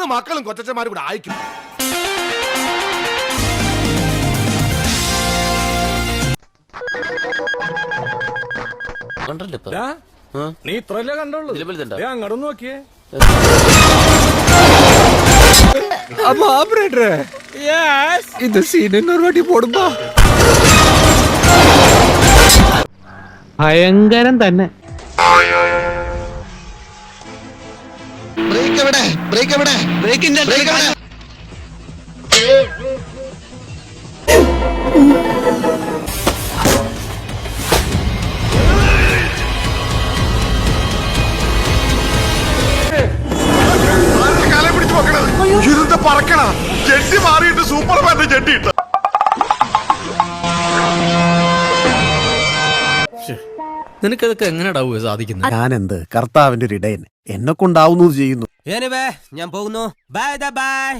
അത് മക്കളും കൊച്ചന്മാരും കൂടെ അയക്കും. നീ ഇത്രല്ലേ കണ്ടോളൂ, അങ്ങോട്ട് നോക്കിയേ. இந்த சீன் இன்னொரு வாட்டி போடும்பா. ഭയങ്കരം തന്നെ. ഇരുന്ന് പറക്കണ ജെട്ടി മാറിയിട്ട് സൂപ്പർമാന്റെ ജെട്ടി ഇട്ട. നിനക്കതൊക്കെ എങ്ങനെയാ സാധിക്കുന്നത്? ഞാനെന്ത് കർത്താവിന്റെ ഒരു ഇടയൻ, എന്നെ കൊണ്ടാവുന്നത് ചെയ്യുന്നു. ഞാൻ പോകുന്നു. ബൈ.